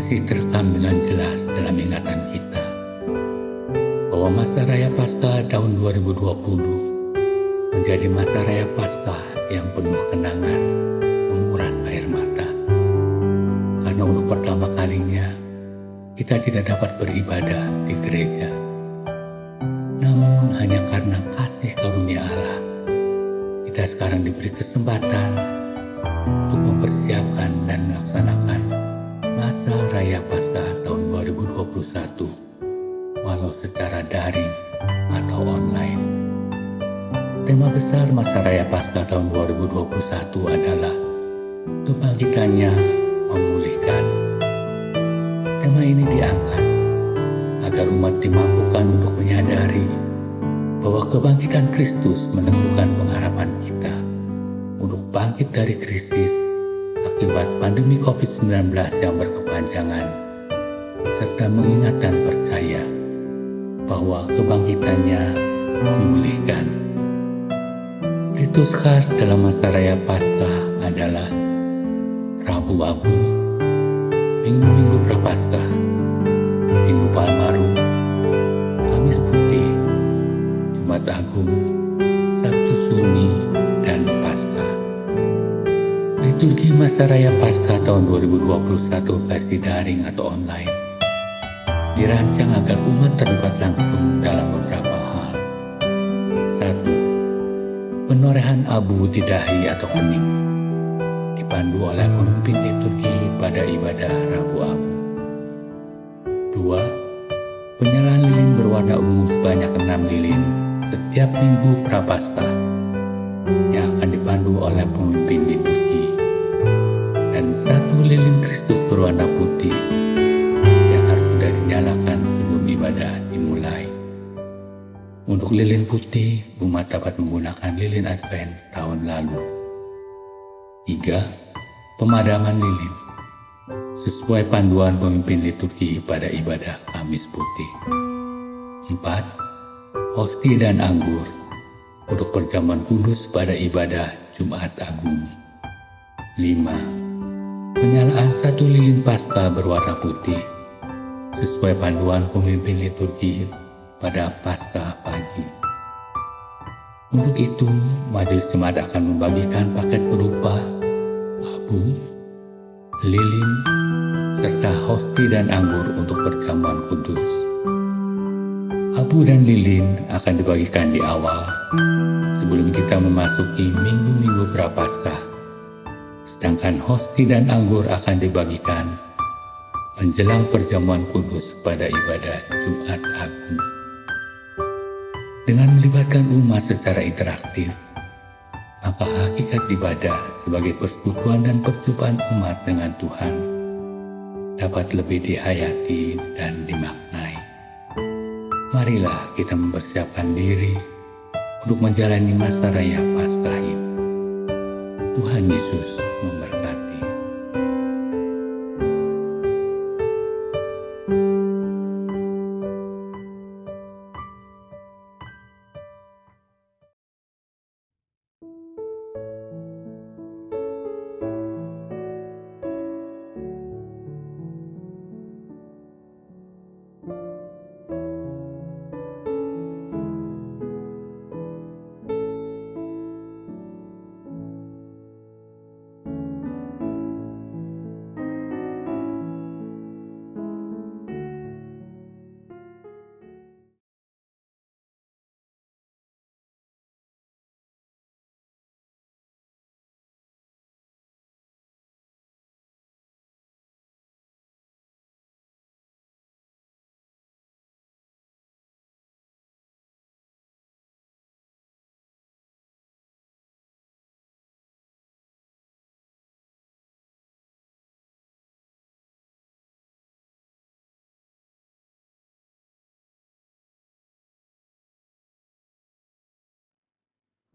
masih terekam dengan jelas dalam ingatan kita bahwa masa Raya Paskah tahun 2020 menjadi masa Raya Paskah yang penuh kenangan, menguras air mata. Karena untuk pertama kalinya kita tidak dapat beribadah di gereja. Namun hanya karena kasih karunia Allah, kita sekarang diberi kesempatan untuk mempersiapkan dan melaksanakan masa Raya Paskah tahun 2021, walau secara daring atau online. Tema besar masa Raya Paskah tahun 2021 adalah kebangkitannya memulihkan. Tema ini diangkat agar umat dimampukan untuk menyadari bahwa kebangkitan Kristus meneguhkan pengharapan kita untuk bangkit dari krisis akibat pandemi COVID-19 yang berkepanjangan, serta mengingat dan percaya bahwa kebangkitannya memulihkan. Ritus khas dalam masa Raya Paskah adalah Rabu Abu, Minggu-Minggu Prapaskah, Minggu Palmarum, Kamis Putih, Jumat Agung, Sabtu Sunyi, dan Paskah. Liturgi masa Raya Paskah tahun 2021 versi daring atau online dirancang agar umat terlibat langsung dalam beberapa hal. 1. Penorehan abu di dahi atau kening, dipandu oleh pemimpin liturgi pada ibadah Rabu Abu. 2. Penyalaan lilin berwarna ungu sebanyak 6 lilin setiap Minggu Prapaskah yang akan dipandu oleh pemimpin liturgi, dan 1 lilin Kristus berwarna putih yang harus sudah dinyalakan sebelum ibadah dimulai. Untuk lilin putih, umat dapat menggunakan lilin Advent tahun lalu. 3. Pemadaman lilin sesuai panduan pemimpin liturgi pada ibadah Kamis Putih. 4. Hosti dan anggur untuk perjamuan kudus pada ibadah Jumat Agung. 5. Penyalaan 1 lilin Paskah berwarna putih sesuai panduan pemimpin liturgi pada Paskah pagi. Untuk itu, majelis jemaat akan membagikan paket berupa abu, lilin, serta hosti dan anggur untuk perjamuan kudus. Abu dan lilin akan dibagikan di awal sebelum kita memasuki Minggu-Minggu Prapaskah, sedangkan hosti dan anggur akan dibagikan menjelang perjamuan kudus pada ibadah Jumat Agung. Dengan melibatkan umat secara interaktif, maka hakikat ibadah sebagai persekutuan dan perjumpaan umat dengan Tuhan dapat lebih dihayati dan dimaknai. Marilah kita mempersiapkan diri untuk menjalani masa Raya Paskah ini. Tuhan Yesus memberkati.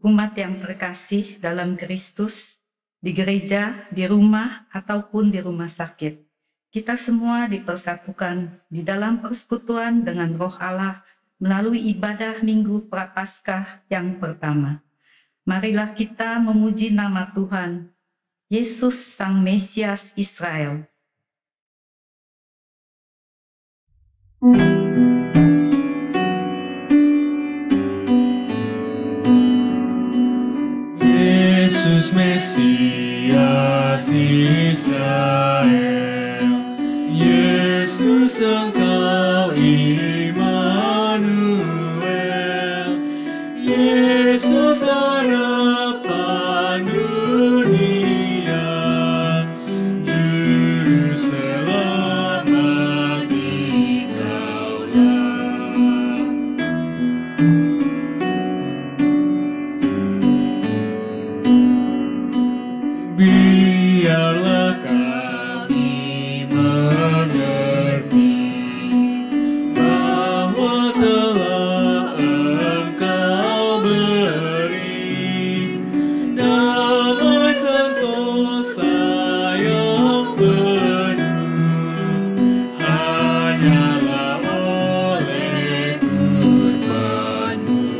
Umat yang terkasih dalam Kristus, di gereja, di rumah, ataupun di rumah sakit, kita semua dipersatukan di dalam persekutuan dengan Roh Allah melalui ibadah Minggu Prapaskah yang pertama. Marilah kita memuji nama Tuhan, Yesus Sang Mesias Israel. Yesus Mesias Israel, Yesus Engkau Immanuel, Yesus harapan dunia, Juru Selamat Dikaulah. Biarlah kami mengerti bahwa telah Engkau beri damai sentosa yang penuh hanyalah oleh kurban-Mu.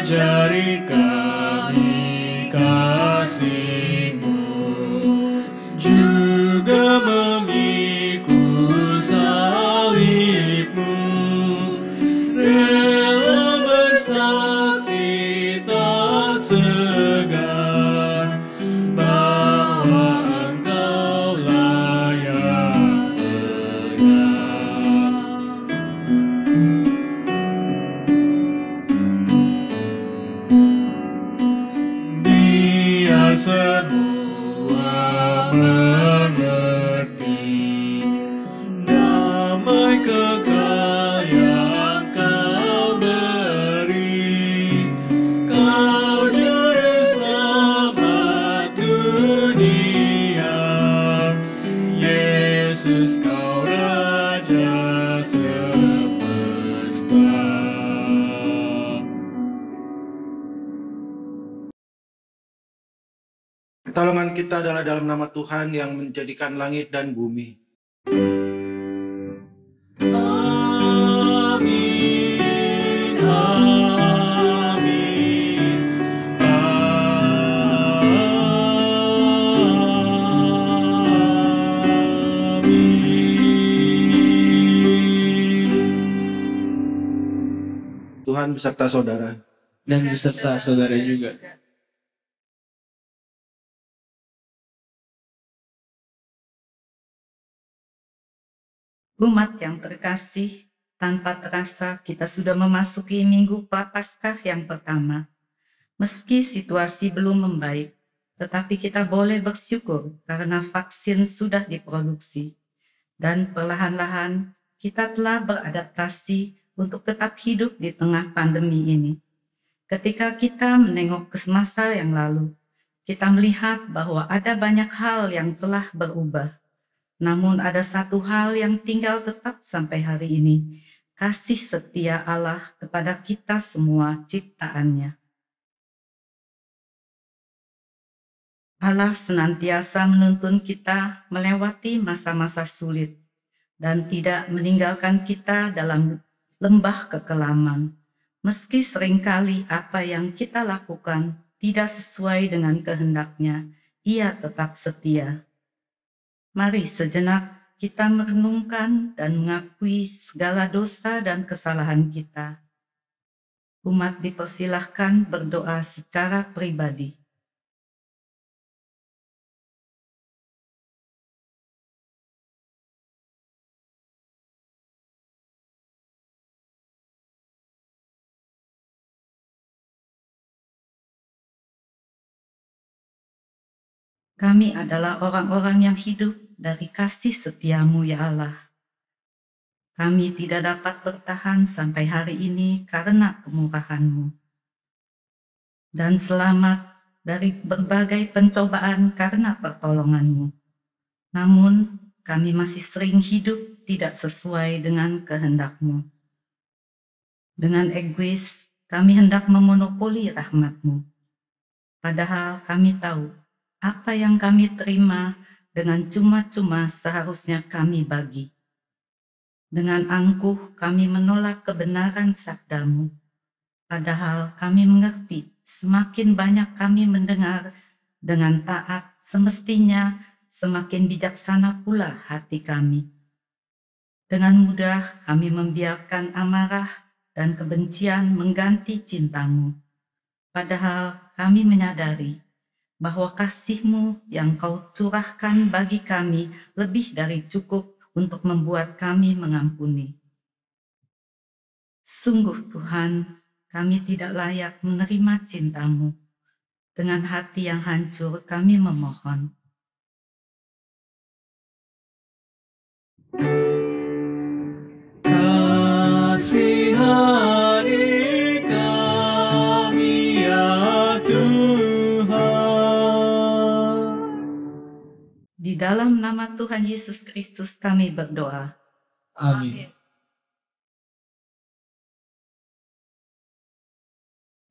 Ajari kami kasih-Mu, juga memikul salib-Mu, rela bersaksi tak segan bahwa Engkau layak menang. Biar semua mengerti damai kekal yang Kau beri, Kau Juru Selamat dunia, Yesus Kau Raja semesta. Pertolongan kita adalah dalam nama Tuhan yang menjadikan langit dan bumi. Amin, amin, amin. Tuhan beserta saudara. Dan beserta saudara juga. Umat yang terkasih, tanpa terasa kita sudah memasuki Minggu Prapaskah yang pertama. Meski situasi belum membaik, tetapi kita boleh bersyukur karena vaksin sudah diproduksi. Dan perlahan-lahan kita telah beradaptasi untuk tetap hidup di tengah pandemi ini. Ketika kita menengok ke masa yang lalu, kita melihat bahwa ada banyak hal yang telah berubah. Namun ada satu hal yang tinggal tetap sampai hari ini, kasih setia Allah kepada kita semua ciptaannya. Allah senantiasa menuntun kita melewati masa-masa sulit dan tidak meninggalkan kita dalam lembah kekelaman. Meski seringkali apa yang kita lakukan tidak sesuai dengan kehendaknya, Ia tetap setia. Mari sejenak kita merenungkan dan mengakui segala dosa dan kesalahan kita. Umat dipersilahkan berdoa secara pribadi. Kami adalah orang-orang yang hidup dari kasih setia-Mu, ya Allah. Kami tidak dapat bertahan sampai hari ini karena kemurahan-Mu. Dan selamat dari berbagai pencobaan karena pertolongan-Mu. Namun, kami masih sering hidup tidak sesuai dengan kehendak-Mu. Dengan egois, kami hendak memonopoli rahmat-Mu. Padahal kami tahu apa yang kami terima dengan cuma-cuma seharusnya kami bagi. Dengan angkuh kami menolak kebenaran sabda-Mu. Padahal kami mengerti semakin banyak kami mendengar dengan taat, semestinya semakin bijaksana pula hati kami. Dengan mudah kami membiarkan amarah dan kebencian mengganti cintamu. Padahal kami menyadari bahwa kasih-Mu yang Kau curahkan bagi kami lebih dari cukup untuk membuat kami mengampuni. Sungguh Tuhan, kami tidak layak menerima cinta-Mu. Dengan hati yang hancur kami memohon. Kasihani kami ya Tuhan. Di dalam nama Tuhan Yesus Kristus kami berdoa. Amin.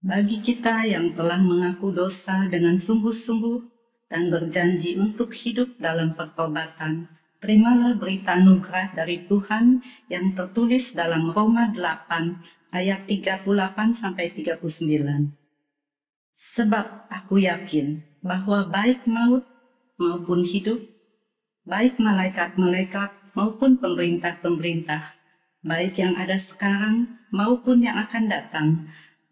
Bagi kita yang telah mengaku dosa dengan sungguh-sungguh dan berjanji untuk hidup dalam pertobatan, terimalah berita anugerah dari Tuhan yang tertulis dalam Roma 8 ayat 38-39. Sebab aku yakin bahwa baik maut maupun hidup, baik malaikat-malaikat maupun pemerintah-pemerintah, baik yang ada sekarang maupun yang akan datang,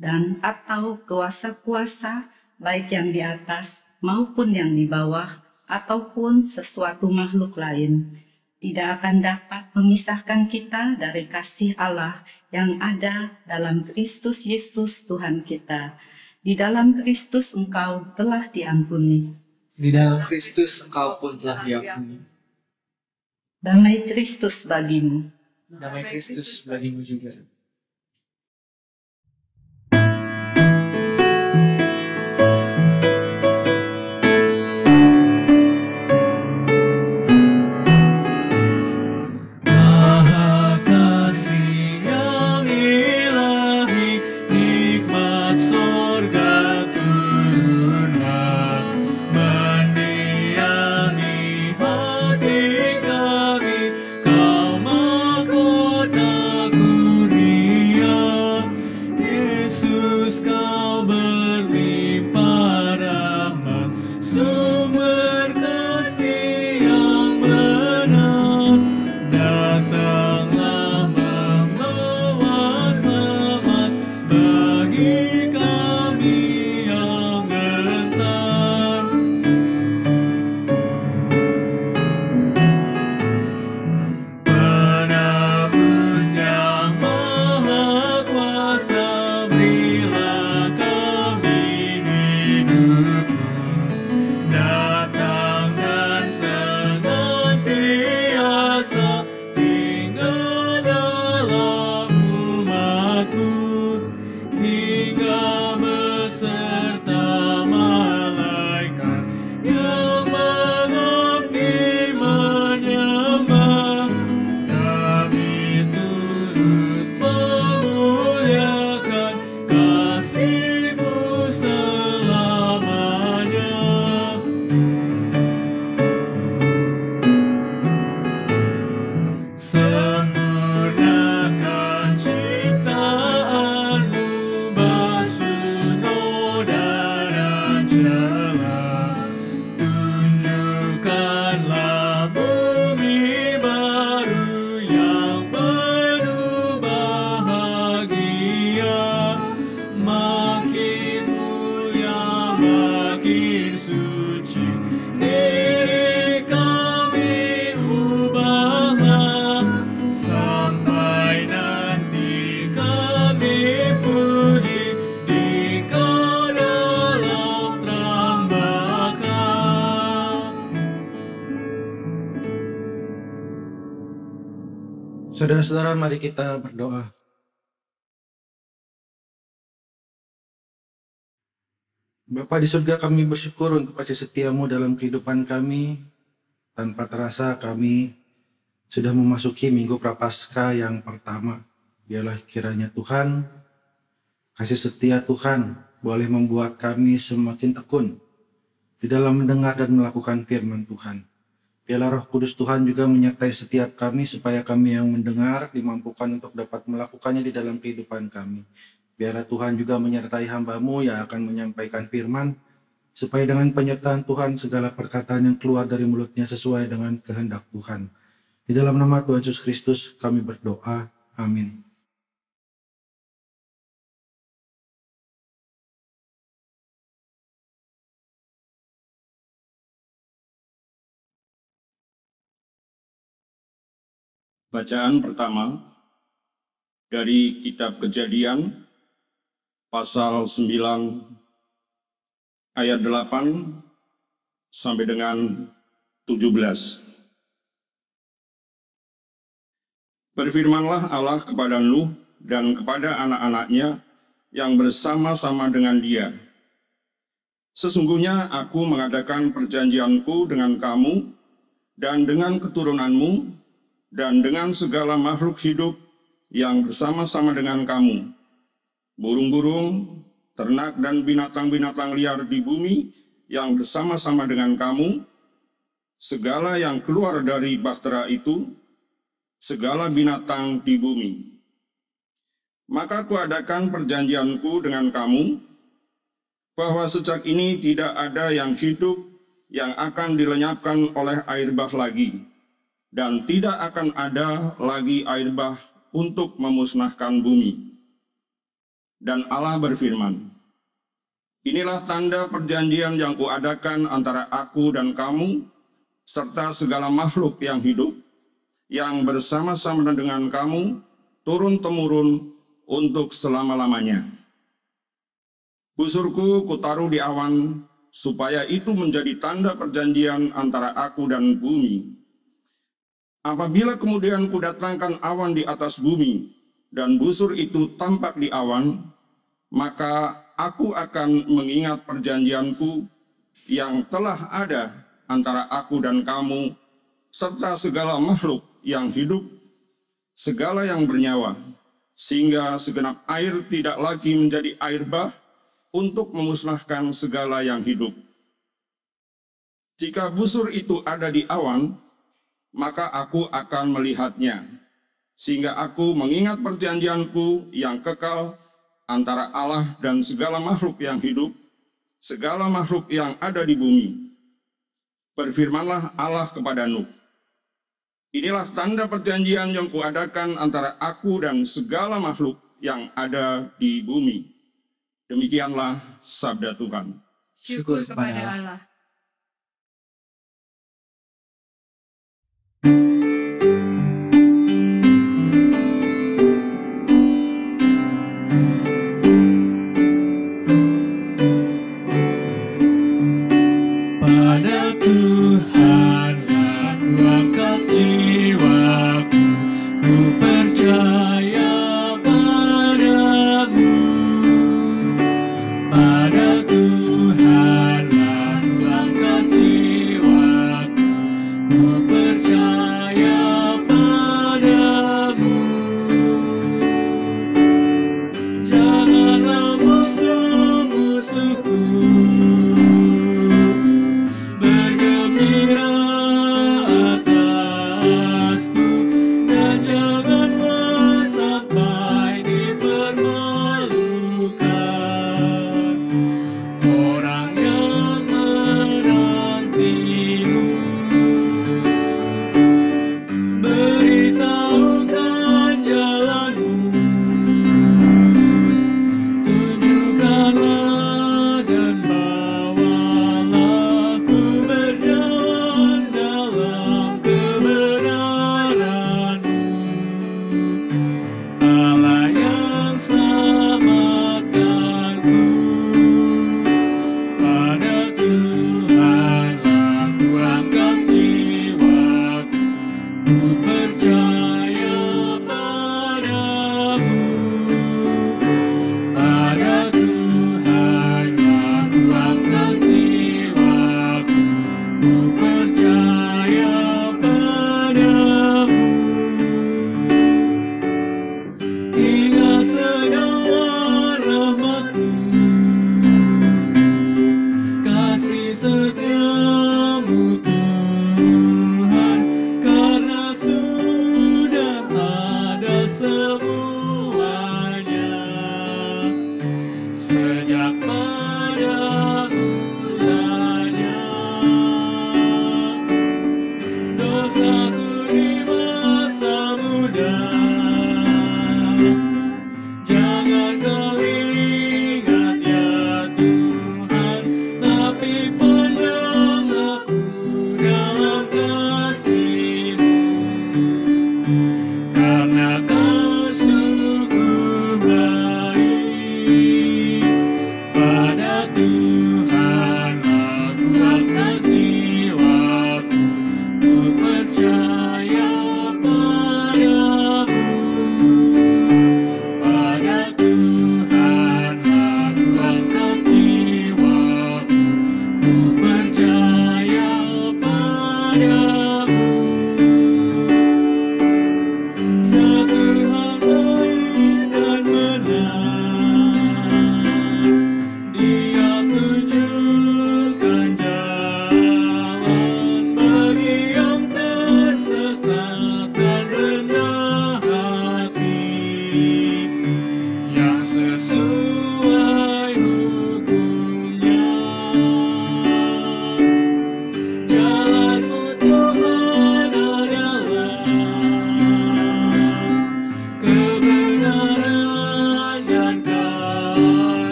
dan atau kuasa-kuasa, baik yang di atas maupun yang di bawah, ataupun sesuatu makhluk lain, tidak akan dapat memisahkan kita dari kasih Allah yang ada dalam Kristus Yesus Tuhan kita. Di dalam Kristus engkau telah diampuni. Di dalam Kristus engkau pun telah diampuni. Damai Kristus bagimu. Damai Kristus bagimu juga. Maha kasih yang ilahi, nikmat sorga turunlah, mendiami hati kami, Kau mahkota kurnia. Yesus, Kau berlimpah rahmat, sumber kasih yang benar. Datanglah membawa selamat bagi kami yang gentar. Penebus yang maha kuasa, berilah kami hidup-Mu. Datang dan senantiasa tinggal dalam umat-Mu, hingga beserta malaikat yang mengabdi menyembah. Kami turut memuliakan kasih-Mu selamanya. Sempurnakan ciptaan-Mu, basuh noda dan celah. Tunjukkanlah bumi baru yang penuh bahagia. Makin mulia, makin suci, diri kami ubahlah, sampai nanti kami puji di Kau dalam terang baka. Saudara-saudara, mari kita berdoa. Bapa di surga, kami bersyukur untuk kasih setia-Mu dalam kehidupan kami. Tanpa terasa kami sudah memasuki Minggu Prapaskah yang pertama. Biarlah kiranya Tuhan, kasih setia Tuhan boleh membuat kami semakin tekun di dalam mendengar dan melakukan firman Tuhan. Biarlah Roh Kudus Tuhan juga menyertai setiap kami supaya kami yang mendengar dimampukan untuk dapat melakukannya di dalam kehidupan kami. Biarlah Tuhan juga menyertai hamba-Mu yang akan menyampaikan firman, supaya dengan penyertaan Tuhan segala perkataan yang keluar dari mulutnya sesuai dengan kehendak Tuhan. Di dalam nama Tuhan Yesus Kristus kami berdoa. Amin. Bacaan pertama dari Kitab Kejadian, pasal 9, ayat 8 sampai dengan 17. Berfirmanlah Allah kepada Nuh dan kepada anak-anaknya yang bersama-sama dengan dia. Sesungguhnya aku mengadakan perjanjianku dengan kamu dan dengan keturunanmu dan dengan segala makhluk hidup yang bersama-sama dengan kamu, burung-burung, ternak dan binatang-binatang liar di bumi yang bersama-sama dengan kamu, segala yang keluar dari bahtera itu, segala binatang di bumi. Maka kuadakan perjanjianku dengan kamu, bahwa sejak ini tidak ada yang hidup yang akan dilenyapkan oleh air bah lagi, dan tidak akan ada lagi air bah untuk memusnahkan bumi. Dan Allah berfirman, inilah tanda perjanjian yang kuadakan antara aku dan kamu, serta segala makhluk yang hidup, yang bersama-sama dengan kamu, turun-temurun untuk selama-lamanya. Busurku kutaruh di awan, supaya itu menjadi tanda perjanjian antara aku dan bumi. Apabila kemudian kudatangkan awan di atas bumi, dan busur itu tampak di awan, maka aku akan mengingat perjanjianku yang telah ada antara aku dan kamu, serta segala makhluk yang hidup, segala yang bernyawa, sehingga segenap air tidak lagi menjadi air bah untuk memusnahkan segala yang hidup. Jika busur itu ada di awan, maka aku akan melihatnya, sehingga aku mengingat perjanjianku yang kekal antara Allah dan segala makhluk yang hidup, segala makhluk yang ada di bumi. Berfirmanlah Allah kepada Nuh, inilah tanda perjanjian yang kuadakan antara aku dan segala makhluk yang ada di bumi. Demikianlah sabda Tuhan. Syukur kepada Allah. Pada Tuhanlah ku angkat jiwaku, ku percaya padamu. Pada Tuhanlah ku angkat jiwaku, ku percaya padamu. Janganlah musuh-musuhku bergembira atasku, dan janganlah sampai dipermalukan orang yang menantimu. Beritahukan jalanmu, tunjukkanlah dan bawalah ku berjalan dalam kebenaran-Mu. Allah yang selamatkanku, pada Tuhanlah ku angkat jiwaku, ku percaya padamu. Pada Tuhanlah ku angkat jiwaku, ku percaya padamu. Ingat segala rahmat-Mu, kasih setia-Mu Tuhan, karena sungguh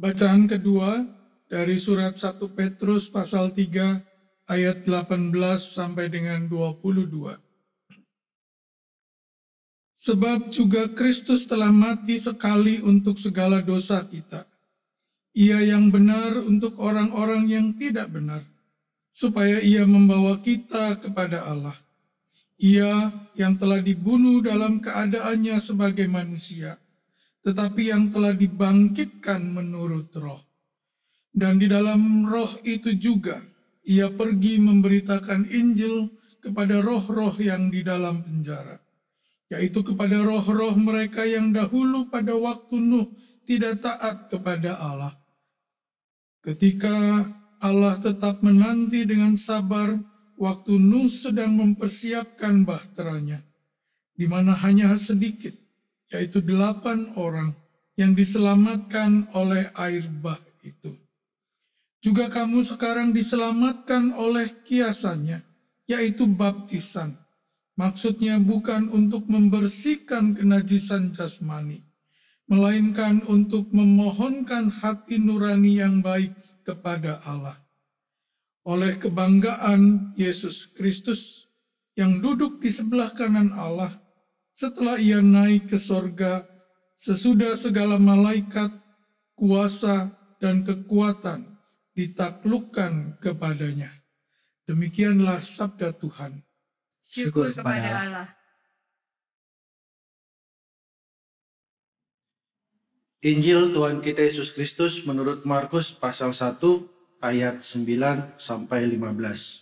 Bacaan kedua dari surat 1 Petrus pasal 3 ayat 18 sampai dengan 22. Sebab juga Kristus telah mati sekali untuk segala dosa kita. Ia yang benar untuk orang-orang yang tidak benar, supaya ia membawa kita kepada Allah. Ia yang telah dibunuh dalam keadaannya sebagai manusia, tetapi yang telah dibangkitkan menurut roh. Dan di dalam roh itu juga, ia pergi memberitakan Injil kepada roh-roh yang di dalam penjara, yaitu kepada roh-roh mereka yang dahulu pada waktu Nuh tidak taat kepada Allah. Ketika Allah tetap menanti dengan sabar waktu Nuh sedang mempersiapkan bahteranya, di mana hanya sedikit, yaitu 8 orang yang diselamatkan oleh air bah itu. Juga kamu sekarang diselamatkan oleh kiasannya, yaitu baptisan. Maksudnya bukan untuk membersihkan kenajisan jasmani, melainkan untuk memohonkan hati nurani yang baik kepada Allah. Oleh kebanggaan Yesus Kristus yang duduk di sebelah kanan Allah, setelah ia naik ke sorga, sesudah segala malaikat, kuasa, dan kekuatan ditaklukkan kepadanya. Demikianlah sabda Tuhan. Syukur kepada Allah. Injil Tuhan kita Yesus Kristus menurut Markus pasal 1 ayat 9 sampai 15.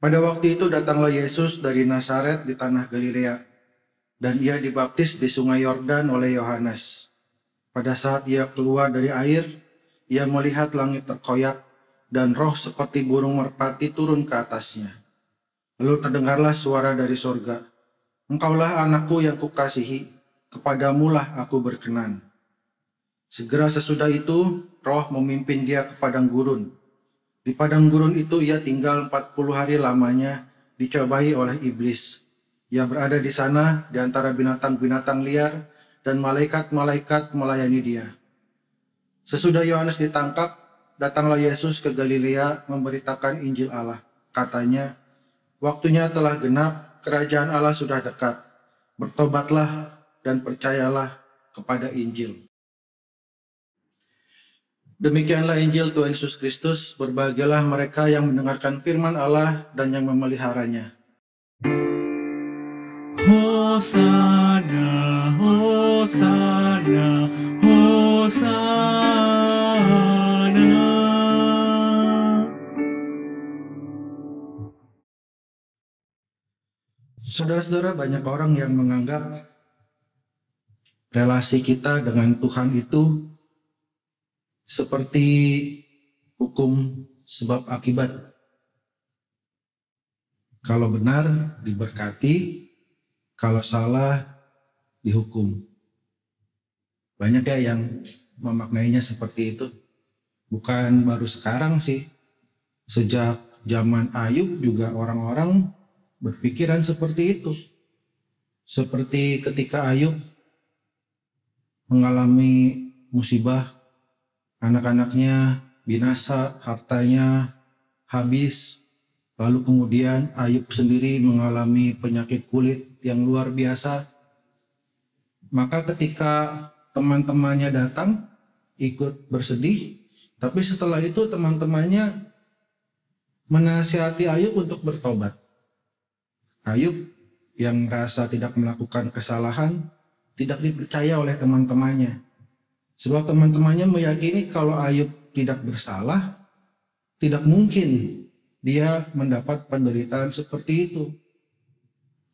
Pada waktu itu datanglah Yesus dari Nazaret di tanah Galilea, dan ia dibaptis di sungai Yordan oleh Yohanes. Pada saat ia keluar dari air, ia melihat langit terkoyak dan roh seperti burung merpati turun ke atasnya. Lalu terdengarlah suara dari sorga, "Engkaulah anakku yang kukasihi, kepadamulah aku berkenan." Segera sesudah itu, roh memimpin dia ke padang gurun. Di padang gurun itu ia tinggal 40 hari lamanya, dicobai oleh iblis. Ia berada di sana di antara binatang-binatang liar, dan malaikat-malaikat melayani dia. Sesudah Yohanes ditangkap, datanglah Yesus ke Galilea memberitakan Injil Allah. Katanya, "Waktunya telah genap, kerajaan Allah sudah dekat. Bertobatlah dan percayalah kepada Injil." Demikianlah Injil Tuhan Yesus Kristus. Berbahagialah mereka yang mendengarkan firman Allah dan yang memeliharanya. Hosana, Hosana, Hosana. Saudara-saudara, banyak orang yang menganggap relasi kita dengan Tuhan itu seperti hukum sebab akibat. Kalau benar diberkati, kalau salah dihukum. Banyak ya yang memaknainya seperti itu. Bukan baru sekarang sih. Sejak zaman Ayub juga orang-orang berpikiran seperti itu. Seperti ketika Ayub mengalami musibah, anak-anaknya binasa, hartanya habis. Lalu kemudian Ayub sendiri mengalami penyakit kulit yang luar biasa. Maka ketika teman-temannya datang, ikut bersedih. Tapi setelah itu teman-temannya menasihati Ayub untuk bertobat. Ayub yang merasa tidak melakukan kesalahan, tidak dipercaya oleh teman-temannya. Sebab teman-temannya meyakini kalau Ayub tidak bersalah, tidak mungkin dia mendapat penderitaan seperti itu.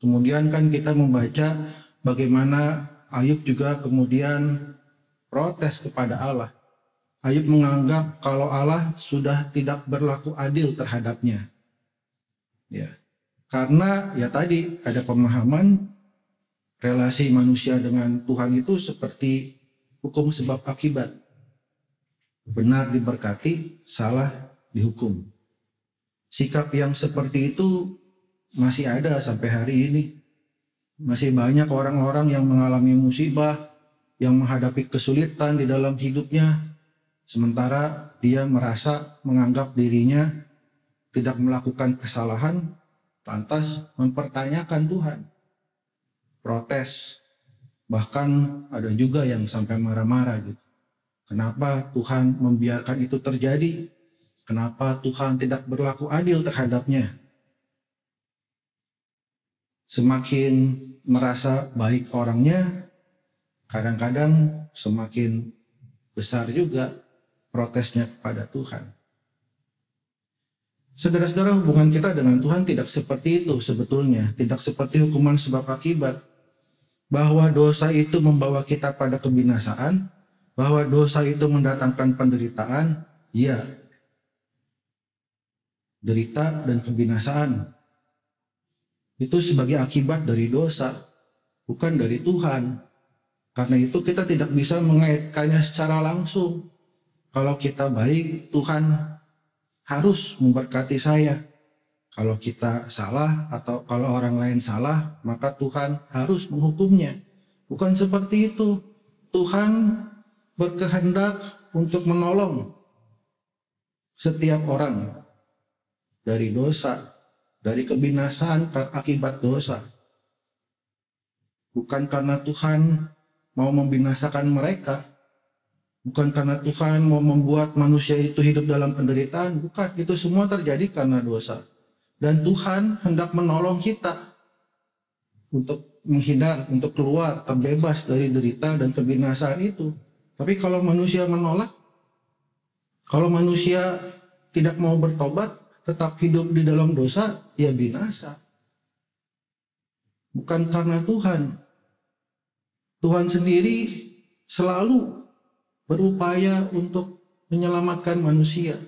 Kemudian kan kita membaca bagaimana Ayub juga kemudian protes kepada Allah. Ayub menganggap kalau Allah sudah tidak berlaku adil terhadapnya. Ya. Karena ya tadi ada pemahaman relasi manusia dengan Tuhan itu seperti hukum sebab akibat. Benar diberkati, salah dihukum. Sikap yang seperti itu masih ada sampai hari ini. Masih banyak orang-orang yang mengalami musibah, yang menghadapi kesulitan di dalam hidupnya, sementara dia merasa menganggap dirinya tidak melakukan kesalahan, lantas mempertanyakan Tuhan, protes, bahkan ada juga yang sampai marah-marah gitu. Kenapa Tuhan membiarkan itu terjadi? Kenapa Tuhan tidak berlaku adil terhadapnya? Semakin merasa baik orangnya, kadang-kadang semakin besar juga protesnya kepada Tuhan. Saudara-saudara, hubungan kita dengan Tuhan tidak seperti itu sebetulnya. Tidak seperti hukuman sebab akibat. Bahwa dosa itu membawa kita pada kebinasaan, bahwa dosa itu mendatangkan penderitaan, ya. Derita dan kebinasaan. Itu sebagai akibat dari dosa, bukan dari Tuhan. Karena itu kita tidak bisa mengaitkannya secara langsung. Kalau kita baik, Tuhan harus memberkati saya. Kalau kita salah atau kalau orang lain salah, maka Tuhan harus menghukumnya. Bukan seperti itu. Tuhan berkehendak untuk menolong setiap orang dari dosa, dari kebinasaan akibat dosa. Bukan karena Tuhan mau membinasakan mereka, bukan karena Tuhan mau membuat manusia itu hidup dalam penderitaan, bukan. Itu semua terjadi karena dosa. Dan Tuhan hendak menolong kita untuk menghindar, untuk keluar, terbebas dari derita dan kebinasaan itu. Tapi kalau manusia menolak, kalau manusia tidak mau bertobat, tetap hidup di dalam dosa, ya binasa. Bukan karena Tuhan. Tuhan sendiri selalu berupaya untuk menyelamatkan manusia.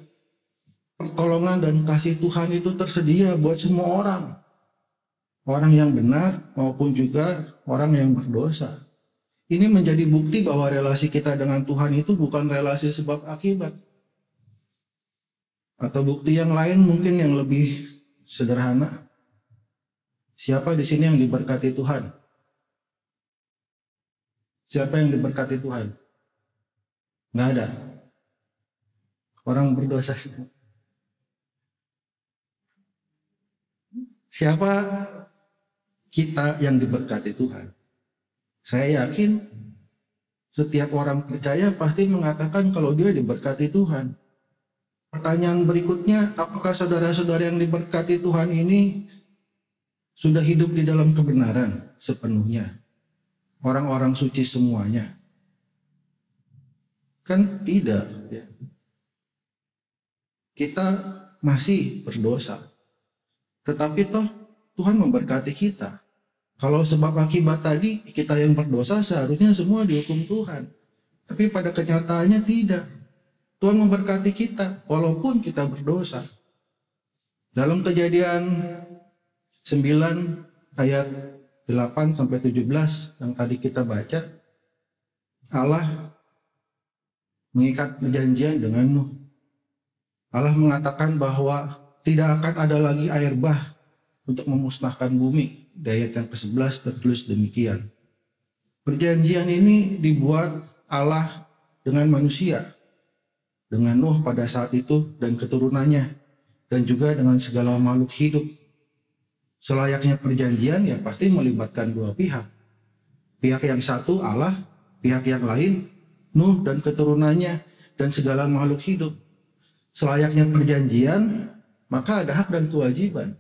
Pertolongan dan kasih Tuhan itu tersedia buat semua orang. Orang yang benar maupun juga orang yang berdosa. Ini menjadi bukti bahwa relasi kita dengan Tuhan itu bukan relasi sebab akibat. Atau bukti yang lain mungkin yang lebih sederhana. Siapa di sini yang diberkati Tuhan? Siapa yang diberkati Tuhan? Nggak ada. Orang berdosa. Siapa kita yang diberkati Tuhan? Saya yakin setiap orang percaya pasti mengatakan kalau dia diberkati Tuhan. Pertanyaan berikutnya, apakah saudara-saudara yang diberkati Tuhan ini sudah hidup di dalam kebenaran sepenuhnya? Orang-orang suci semuanya? Kan tidak. Ya. Kita masih berdosa. Tetapi toh Tuhan memberkati kita. Kalau sebab akibat tadi kita yang berdosa seharusnya semua dihukum Tuhan. Tapi pada kenyataannya tidak. Tuhan memberkati kita walaupun kita berdosa. Dalam Kejadian 9 ayat 8 sampai 17 yang tadi kita baca, Allah mengikat perjanjian dengan Nuh. Allah mengatakan bahwa tidak akan ada lagi air bah untuk memusnahkan bumi. Di ayat yang ke-11 tertulis demikian. Perjanjian ini dibuat Allah dengan manusia, dengan Nuh pada saat itu dan keturunannya, dan juga dengan segala makhluk hidup. Selayaknya perjanjian ya pasti melibatkan dua pihak. Pihak yang satu Allah, pihak yang lain Nuh dan keturunannya dan segala makhluk hidup. Selayaknya perjanjian, maka ada hak dan kewajiban.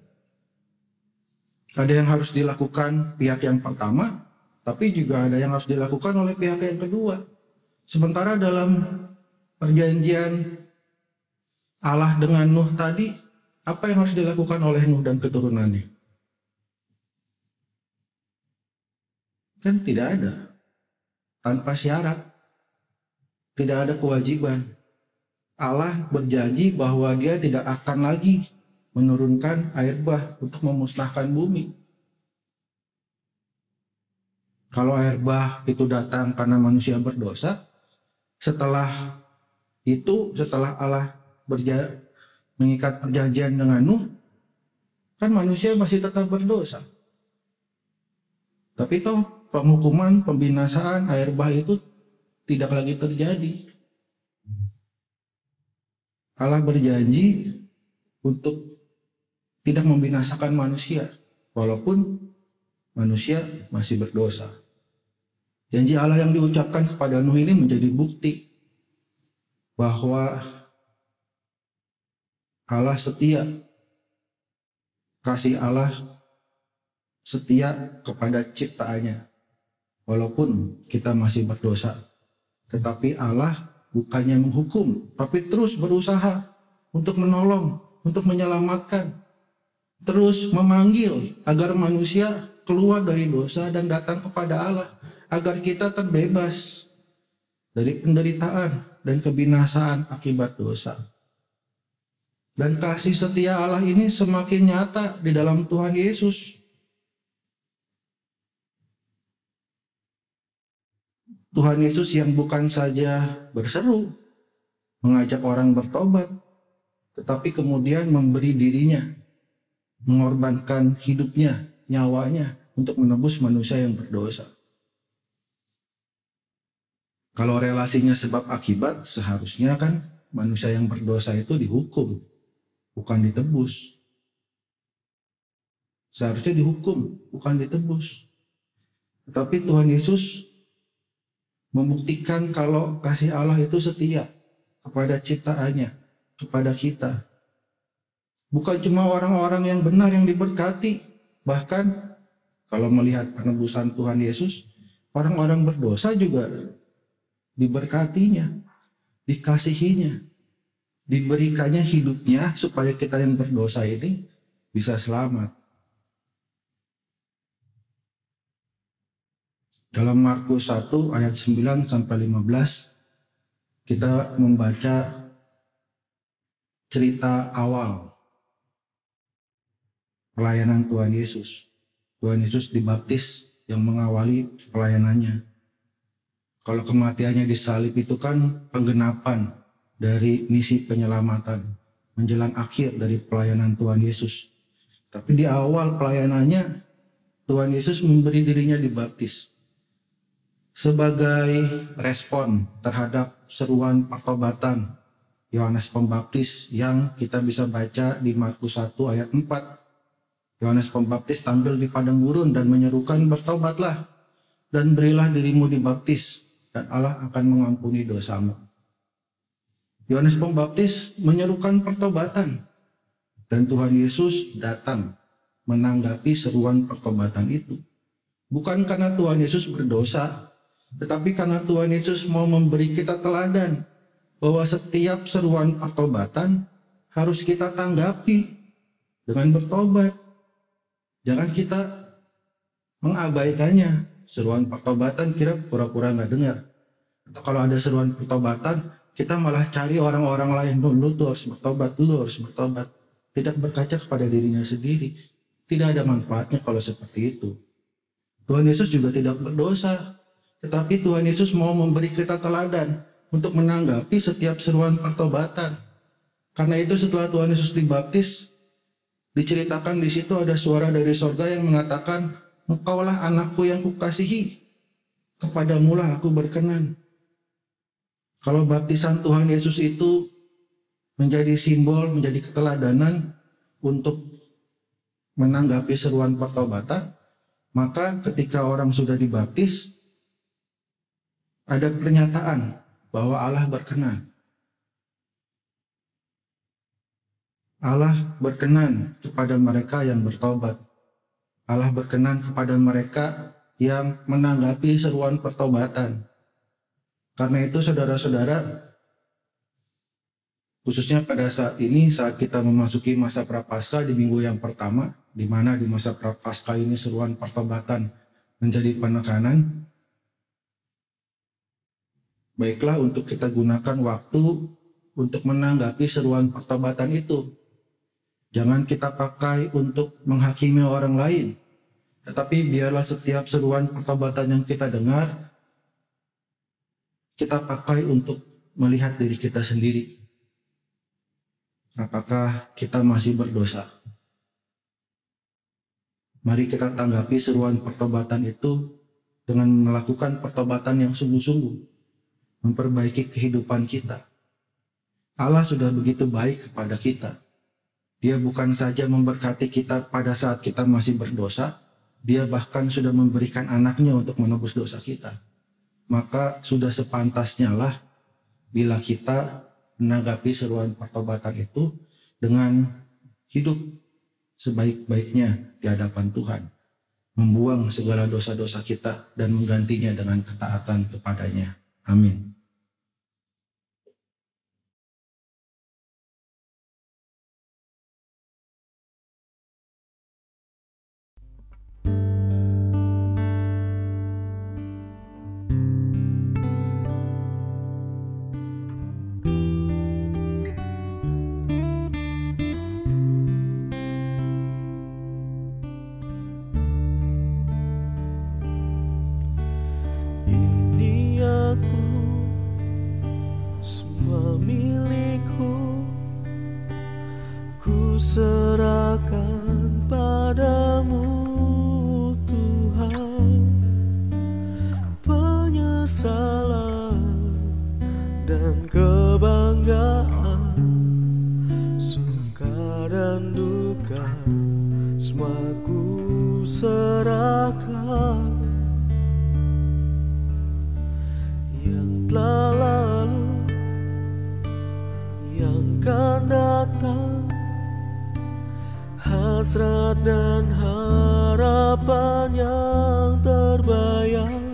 Ada yang harus dilakukan pihak yang pertama, tapi juga ada yang harus dilakukan oleh pihak yang kedua. Sementara dalam perjanjian Allah dengan Nuh tadi, apa yang harus dilakukan oleh Nuh dan keturunannya? Kan tidak ada. Tanpa syarat. Tidak ada kewajiban. Allah berjanji bahwa dia tidak akan lagi menurunkan air bah untuk memusnahkan bumi. Kalau air bah itu datang karena manusia berdosa, setelah itu, setelah Allah mengikat perjanjian dengan Nuh, kan manusia masih tetap berdosa. Tapi toh penghukuman, pembinasaan, air bah itu tidak lagi terjadi. Allah berjanji untuk tidak membinasakan manusia, walaupun manusia masih berdosa. Janji Allah yang diucapkan kepada Nuh ini menjadi bukti bahwa Allah setia. Kasih Allah setia kepada ciptaannya. Walaupun kita masih berdosa. Tetapi Allah bukannya menghukum, tapi terus berusaha untuk menolong, untuk menyelamatkan. Terus memanggil agar manusia keluar dari dosa dan datang kepada Allah. Agar kita terbebas dari penderitaan dan kebinasaan akibat dosa. Dan kasih setia Allah ini semakin nyata di dalam Tuhan Yesus. Tuhan Yesus yang bukan saja berseru, mengajak orang bertobat, tetapi kemudian memberi dirinya, mengorbankan hidupnya, nyawanya untuk menebus manusia yang berdosa. Kalau relasinya sebab akibat, seharusnya kan manusia yang berdosa itu dihukum, bukan ditebus. Seharusnya dihukum, bukan ditebus. Tetapi Tuhan Yesus membuktikan kalau kasih Allah itu setia kepada ciptaannya, kepada kita. Bukan cuma orang-orang yang benar yang diberkati. Bahkan kalau melihat penebusan Tuhan Yesus, orang-orang berdosa juga diberkatinya, dikasihinya, diberikannya hidupnya supaya kita yang berdosa ini bisa selamat. Dalam Markus 1 ayat 9 sampai 15 kita membaca cerita awal pelayanan Tuhan Yesus. Tuhan Yesus dibaptis yang mengawali pelayanannya. Kalau kematiannya disalib itu kan penggenapan dari misi penyelamatan menjelang akhir dari pelayanan Tuhan Yesus. Tapi di awal pelayanannya Tuhan Yesus memberi dirinya dibaptis sebagai respon terhadap seruan pertobatan Yohanes Pembaptis yang kita bisa baca di Markus 1 ayat 4. Yohanes Pembaptis tampil di padang gurun dan menyerukan, "Bertobatlah dan berilah dirimu dibaptis, dan Allah akan mengampuni dosamu." Yohanes Pembaptis menyerukan pertobatan, dan Tuhan Yesus datang menanggapi seruan pertobatan itu. Bukan karena Tuhan Yesus berdosa, tetapi karena Tuhan Yesus mau memberi kita teladan bahwa setiap seruan pertobatan harus kita tanggapi dengan bertobat. Jangan kita mengabaikannya. Seruan pertobatan kira pura-pura nggak dengar. Atau kalau ada seruan pertobatan, kita malah cari orang-orang lain. Lu tuh harus bertobat, lu harus bertobat. Tidak berkaca kepada dirinya sendiri. Tidak ada manfaatnya kalau seperti itu. Tuhan Yesus juga tidak berdosa. Tetapi Tuhan Yesus mau memberi kita teladan untuk menanggapi setiap seruan pertobatan. Karena itu setelah Tuhan Yesus dibaptis, diceritakan di situ ada suara dari sorga yang mengatakan, "Engkaulah anakku yang kukasihi, kepadamulah aku berkenan." Kalau baptisan Tuhan Yesus itu menjadi simbol, menjadi keteladanan untuk menanggapi seruan pertobatan, maka ketika orang sudah dibaptis, ada pernyataan bahwa Allah berkenan. Allah berkenan kepada mereka yang bertobat. Allah berkenan kepada mereka yang menanggapi seruan pertobatan. Karena itu saudara-saudara, khususnya pada saat ini, saat kita memasuki masa Prapaskah di minggu yang pertama, di mana di masa Prapaskah ini seruan pertobatan menjadi penekanan, baiklah untuk kita gunakan waktu untuk menanggapi seruan pertobatan itu. Jangan kita pakai untuk menghakimi orang lain, tetapi biarlah setiap seruan pertobatan yang kita dengar, kita pakai untuk melihat diri kita sendiri. Apakah kita masih berdosa? Mari kita tanggapi seruan pertobatan itu dengan melakukan pertobatan yang sungguh-sungguh, memperbaiki kehidupan kita. Allah sudah begitu baik kepada kita. Dia bukan saja memberkati kita pada saat kita masih berdosa, Dia bahkan sudah memberikan anaknya untuk menebus dosa kita. Maka sudah sepantasnya lah bila kita menanggapi seruan pertobatan itu dengan hidup sebaik-baiknya di hadapan Tuhan, membuang segala dosa-dosa kita dan menggantinya dengan ketaatan kepadanya. Amin. Ini aku, semua milikku, ku serahkan padamu Tuhan. Penyesalan dan kebanggaan, suka dan duka, semua ku serahkan. Yang telah lalu, yang akan datang, hasrat dan harapan yang terbayang,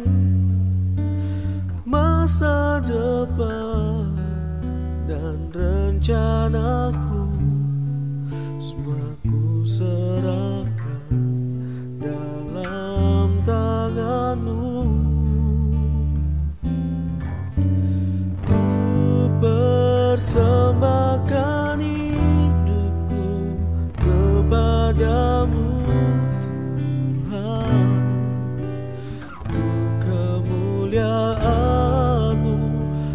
masa depan dan rencanaku, semua ku serahkan dalam tangan-Mu. Persembahkan hidupku kepadamu Tuhan, untuk kemuliaan-Mu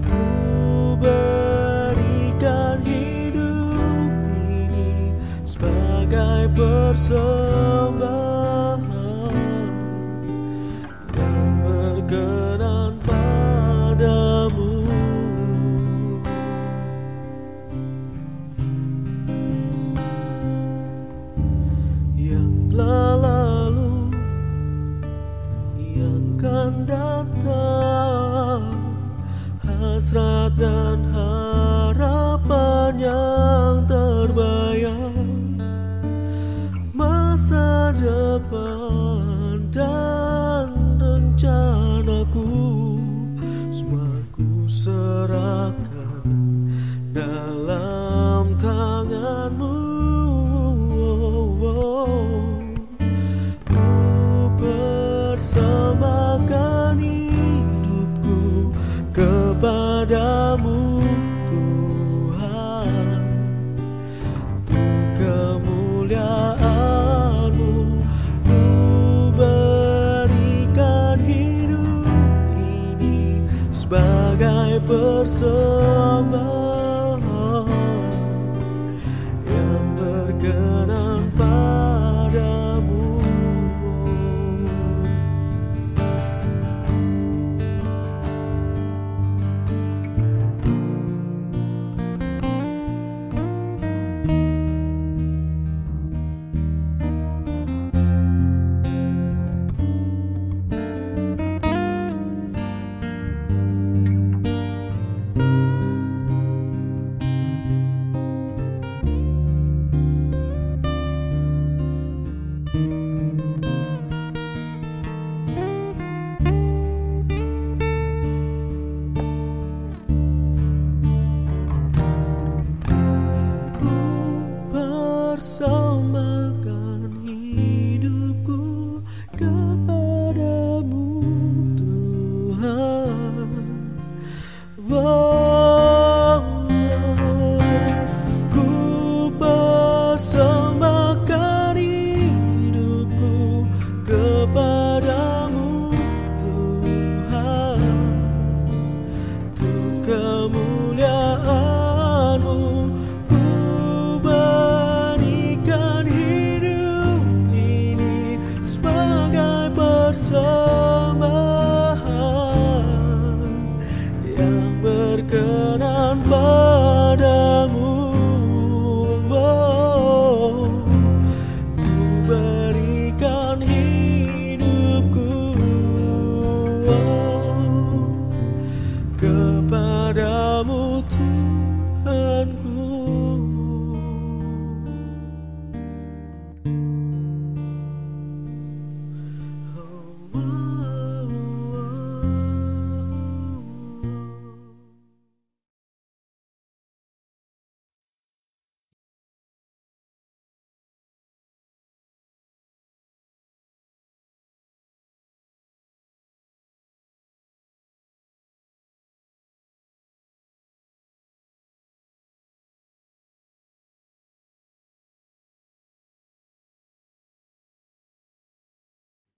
ku berikan hidup ini sebagai persembahan yang berkenan padamu. Lalu yang akan datang, hasrat dan harapan yang terbayang, masa depan dan rencanaku, semua ku serahkan dalam tangan-Mu. Persembahkan hidupku kepadamu Tuhan, untuk kemuliaan-Mu ku berikan hidup ini sebagai persembahan yang berkenan padamu.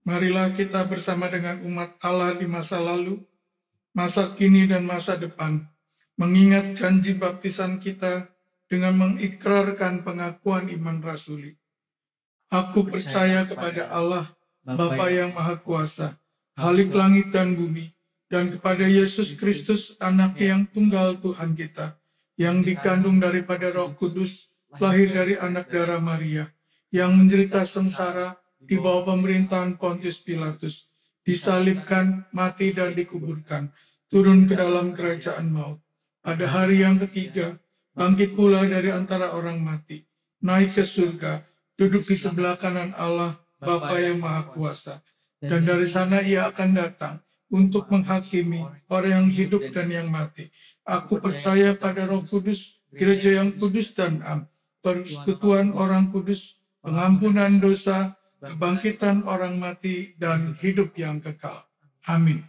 Marilah kita bersama dengan umat Allah di masa lalu, masa kini dan masa depan, mengingat janji baptisan kita dengan mengikrarkan pengakuan iman rasuli. Aku percaya kepada Allah, Bapa yang Maha Kuasa, Khalik langit dan bumi, dan kepada Yesus Kristus, Anak yang tunggal Tuhan kita, yang dikandung daripada Roh Kudus, lahir dari anak darah Maria, yang menderita sengsara di bawah pemerintahan Pontius Pilatus, disalibkan, mati dan dikuburkan, turun ke dalam kerajaan maut. Pada hari yang ketiga, bangkit pula dari antara orang mati, naik ke surga, duduk di sebelah kanan Allah, Bapa yang Maha Kuasa. Dan dari sana ia akan datang untuk menghakimi orang yang hidup dan yang mati. Aku percaya pada Roh Kudus, gereja yang kudus dan am, persekutuan orang kudus, pengampunan dosa, kebangkitan orang mati, dan hidup yang kekal. Amin.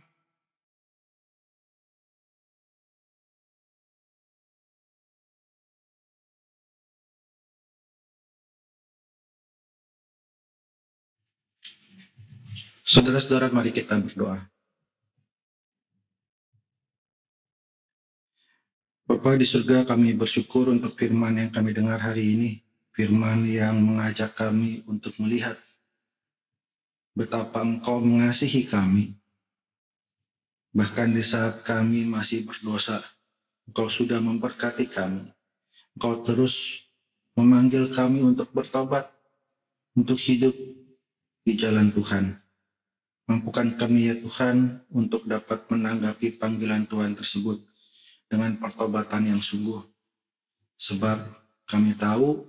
Saudara-saudara, mari kita berdoa. Bapa di surga, kami bersyukur untuk firman yang kami dengar hari ini. Firman yang mengajak kami untuk melihat betapa Engkau mengasihi kami. Bahkan di saat kami masih berdosa, Engkau sudah memberkati kami. Engkau terus memanggil kami untuk bertobat, untuk hidup di jalan Tuhan. Mampukan kami ya Tuhan untuk dapat menanggapi panggilan Tuhan tersebut dengan pertobatan yang sungguh. Sebab kami tahu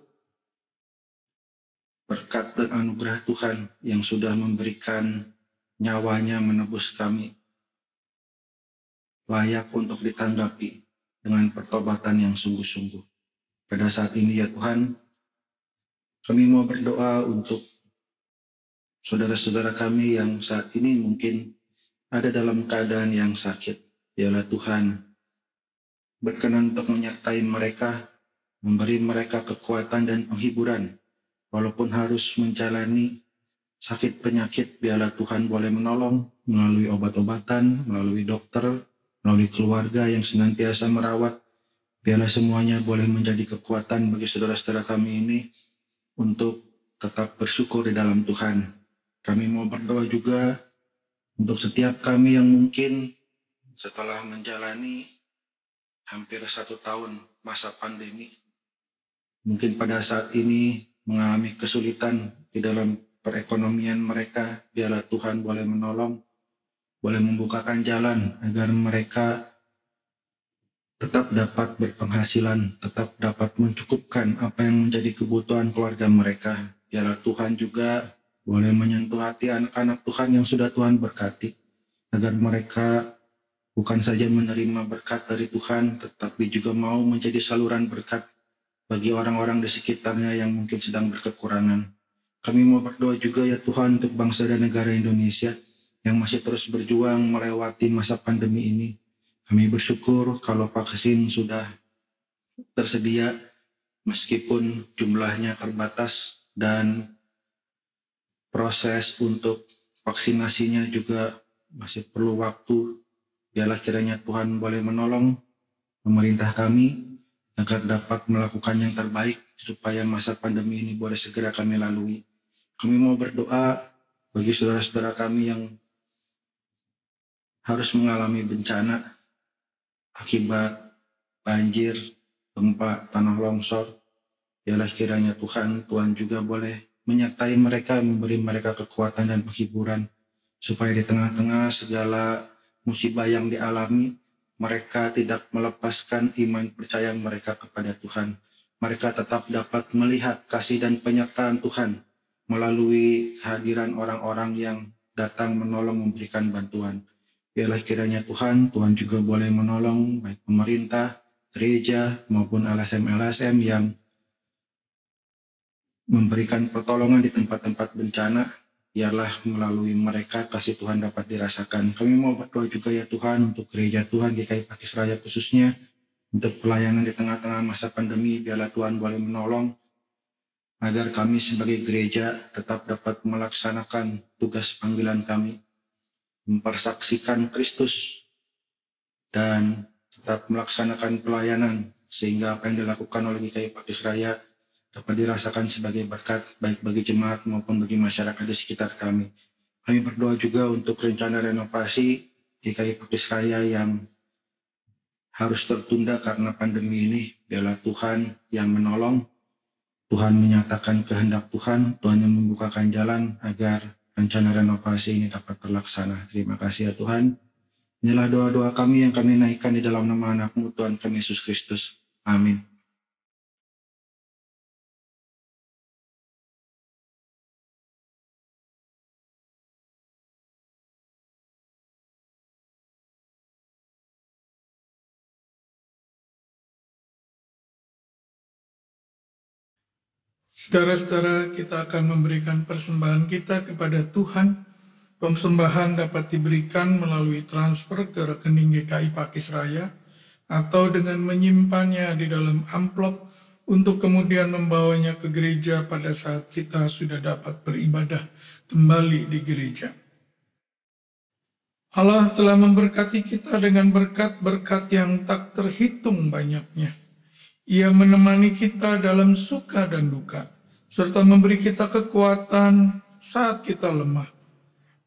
berkat dan anugerah Tuhan yang sudah memberikan nyawanya menebus kami layak untuk ditanggapi dengan pertobatan yang sungguh-sungguh. Pada saat ini ya Tuhan, kami mau berdoa untuk saudara-saudara kami yang saat ini mungkin ada dalam keadaan yang sakit. Biarlah Tuhan berkenan untuk menyertai mereka, memberi mereka kekuatan dan penghiburan. Walaupun harus menjalani sakit penyakit, biarlah Tuhan boleh menolong melalui obat-obatan, melalui dokter, melalui keluarga yang senantiasa merawat. Biarlah semuanya boleh menjadi kekuatan bagi saudara-saudara kami ini untuk tetap bersyukur di dalam Tuhan. Kami mau berdoa juga untuk setiap kami yang mungkin setelah menjalani hampir 1 tahun masa pandemi, mungkin pada saat ini mengalami kesulitan di dalam perekonomian mereka. Biarlah Tuhan boleh menolong, boleh membukakan jalan agar mereka tetap dapat berpenghasilan, tetap dapat mencukupkan apa yang menjadi kebutuhan keluarga mereka. Biarlah Tuhan juga boleh menyentuh hati anak-anak Tuhan yang sudah Tuhan berkati, agar mereka bukan saja menerima berkat dari Tuhan, tetapi juga mau menjadi saluran berkat bagi orang-orang di sekitarnya yang mungkin sedang berkekurangan. Kami mau berdoa juga ya Tuhan untuk bangsa dan negara Indonesia yang masih terus berjuang melewati masa pandemi ini. Kami bersyukur kalau vaksin sudah tersedia, meskipun jumlahnya terbatas dan proses untuk vaksinasinya juga masih perlu waktu. Biarlah kiranya Tuhan boleh menolong pemerintah kami agar dapat melakukan yang terbaik supaya masa pandemi ini boleh segera kami lalui. Kami mau berdoa bagi saudara-saudara kami yang harus mengalami bencana akibat banjir, gempa, tanah longsor. Biarlah kiranya Tuhan juga boleh menyertai mereka, memberi mereka kekuatan dan penghiburan, supaya di tengah-tengah segala musibah yang dialami, mereka tidak melepaskan iman percaya mereka kepada Tuhan. Mereka tetap dapat melihat kasih dan penyertaan Tuhan melalui kehadiran orang-orang yang datang menolong, memberikan bantuan. Biarlah kiranya Tuhan juga boleh menolong baik pemerintah, gereja, maupun LSM-LSM yang memberikan pertolongan di tempat-tempat bencana. Biarlah melalui mereka kasih Tuhan dapat dirasakan. Kami mau berdoa juga ya Tuhan untuk gereja Tuhan GKI Pakis Raya khususnya, untuk pelayanan di tengah-tengah masa pandemi. Biarlah Tuhan boleh menolong agar kami sebagai gereja tetap dapat melaksanakan tugas panggilan kami, mempersaksikan Kristus, dan tetap melaksanakan pelayanan, sehingga apa yang dilakukan oleh GKI Pakis Raya dapat dirasakan sebagai berkat baik bagi jemaat maupun bagi masyarakat di sekitar kami. Kami berdoa juga untuk rencana renovasi GKI Pakis Raya yang harus tertunda karena pandemi ini. Biarlah Tuhan yang menolong, Tuhan menyatakan kehendak Tuhan, Tuhan yang membukakan jalan agar rencana renovasi ini dapat terlaksana. Terima kasih ya Tuhan. Inilah doa-doa kami yang kami naikkan di dalam nama anak-Mu Tuhan kami Yesus Kristus. Amin. Saudara-saudara, kita akan memberikan persembahan kita kepada Tuhan. Persembahan dapat diberikan melalui transfer ke rekening GKI Pakis Raya atau dengan menyimpannya di dalam amplop untuk kemudian membawanya ke gereja pada saat kita sudah dapat beribadah kembali di gereja. Allah telah memberkati kita dengan berkat-berkat yang tak terhitung banyaknya. Ia menemani kita dalam suka dan duka, serta memberi kita kekuatan saat kita lemah.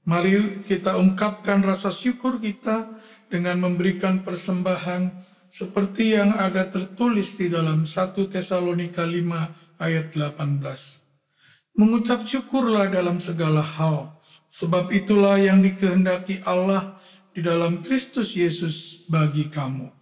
Mari kita ungkapkan rasa syukur kita dengan memberikan persembahan seperti yang ada tertulis di dalam 1 Tesalonika 5 ayat 18. Mengucap syukurlah dalam segala hal, sebab itulah yang dikehendaki Allah di dalam Kristus Yesus bagi kamu.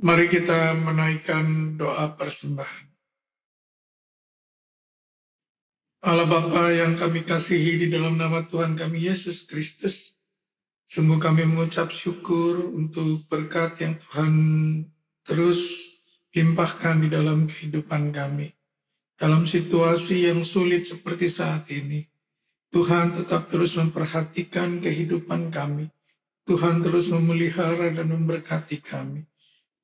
Mari kita menaikkan doa persembahan. Allah Bapa yang kami kasihi di dalam nama Tuhan kami Yesus Kristus, sungguh kami mengucap syukur untuk berkat yang Tuhan terus limpahkan di dalam kehidupan kami. Dalam situasi yang sulit seperti saat ini, Tuhan tetap terus memperhatikan kehidupan kami. Tuhan terus memelihara dan memberkati kami.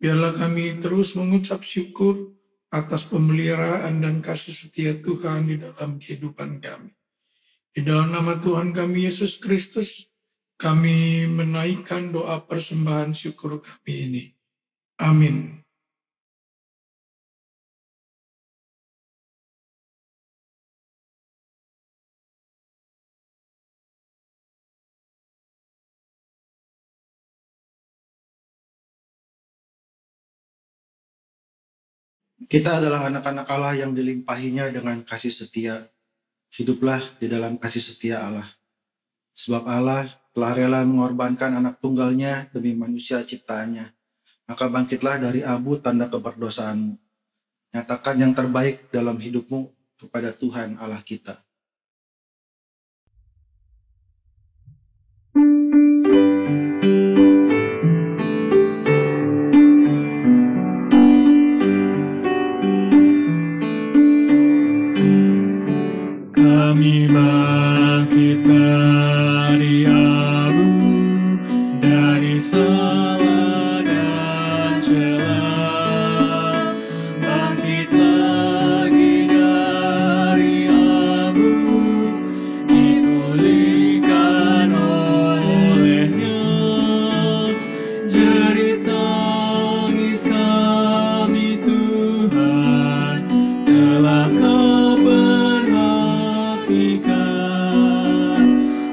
Biarlah kami terus mengucap syukur atas pemeliharaan dan kasih setia Tuhan di dalam kehidupan kami. Di dalam nama Tuhan kami Yesus Kristus, kami menaikkan doa persembahan syukur kami ini. Amin. Kita adalah anak-anak Allah yang dilimpahinya dengan kasih setia. Hiduplah di dalam kasih setia Allah. Sebab Allah telah rela mengorbankan anak tunggalnya demi manusia ciptaannya. Maka bangkitlah dari abu tanda keberdosaanmu. Nyatakan yang terbaik dalam hidupmu kepada Tuhan Allah kita. Kami bangkit dari abu, dari salah dan celah. Bangkit lagi dari abu, dipulihkan olehnya. Jerit tangis kami Tuhan, telah Kau perhatikan.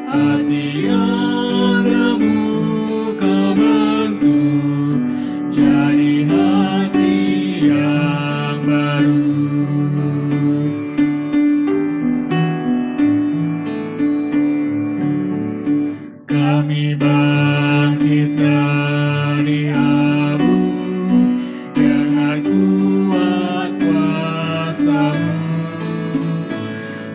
Hati yang remuk Kau bentuk, jadi hati yang baru. Kami bangkit dari abu dengan kuat kuasa-Mu.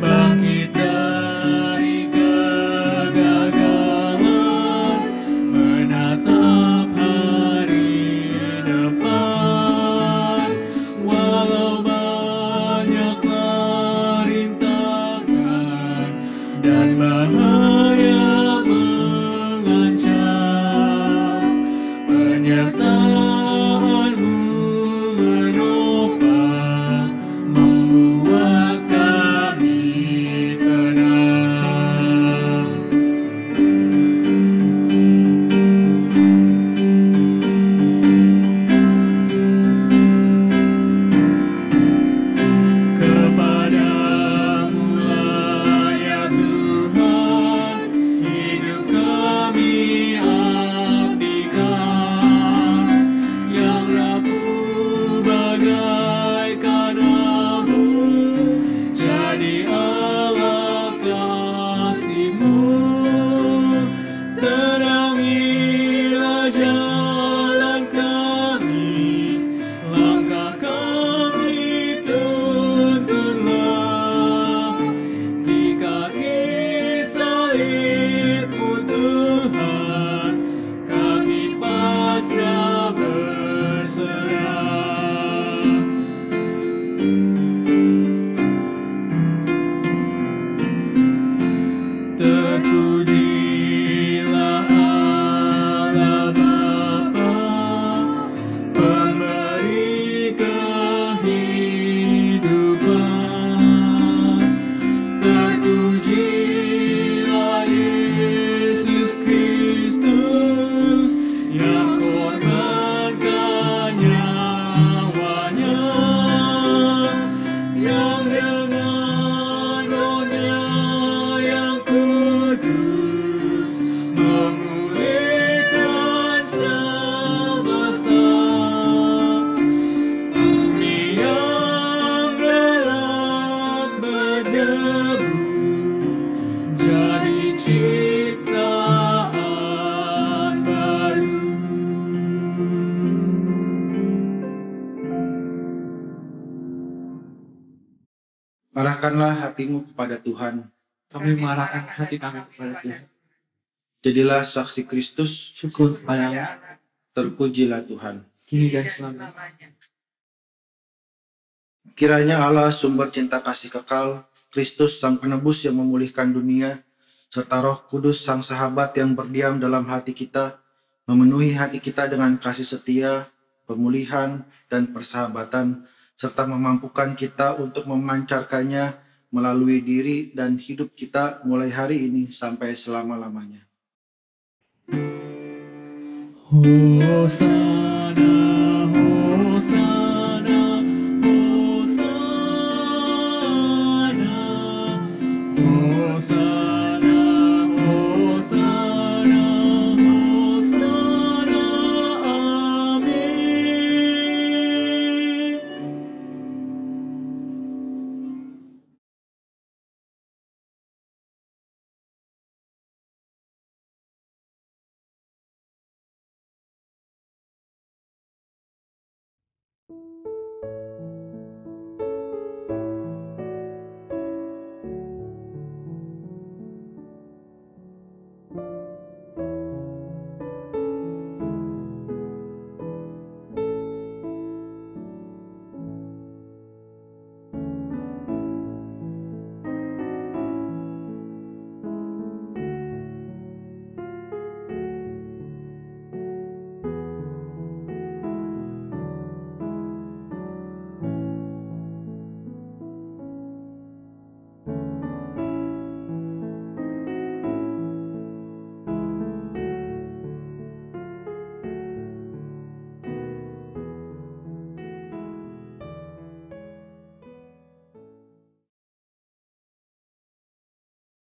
Bangkit dari kegagalan, menatap hari depan. Walau banyaklah rintangan dan bahaya mengancam, penyertaan-Mu menopang, membuat kami tenang. Kepada-Mu lah ya Tuhan, hidup kami abdikan. Yang rapuh bagaikan abu, jadi alat kasih-Mu. Terangilah jalan kami, langkah kami tuntunlah. Di kaki salib-Mu Tuhan, kami pasrah berserah. Terpujilah Allah Bapa, pemberi kehidupan. Terpujilah Yesus Kristus yang korbankan nyawanya, yang dengan Roh-Nya yang kudus memulihkan semesta. Bumi yang gelap berdebu, jadi ciptaan baru. Arahkanlah hatimu kepada Tuhan. Kami mengarahkan hati kami kepada Tuhan. Jadilah saksi Kristus. Syukur kepada-Mu, Terpujilah Tuhan. kini dan selamanya. Kiranya Allah sumber cinta kasih kekal, Kristus Sang Penebus yang memulihkan dunia, serta Roh Kudus Sang Sahabat yang berdiam dalam hati kita, memenuhi hati kita dengan kasih setia, pemulihan, dan persahabatan, serta memampukan kita untuk memancarkannya melalui diri dan hidup kita mulai hari ini sampai selama-lamanya. Hosana, Hosana, Hosana, Hosana.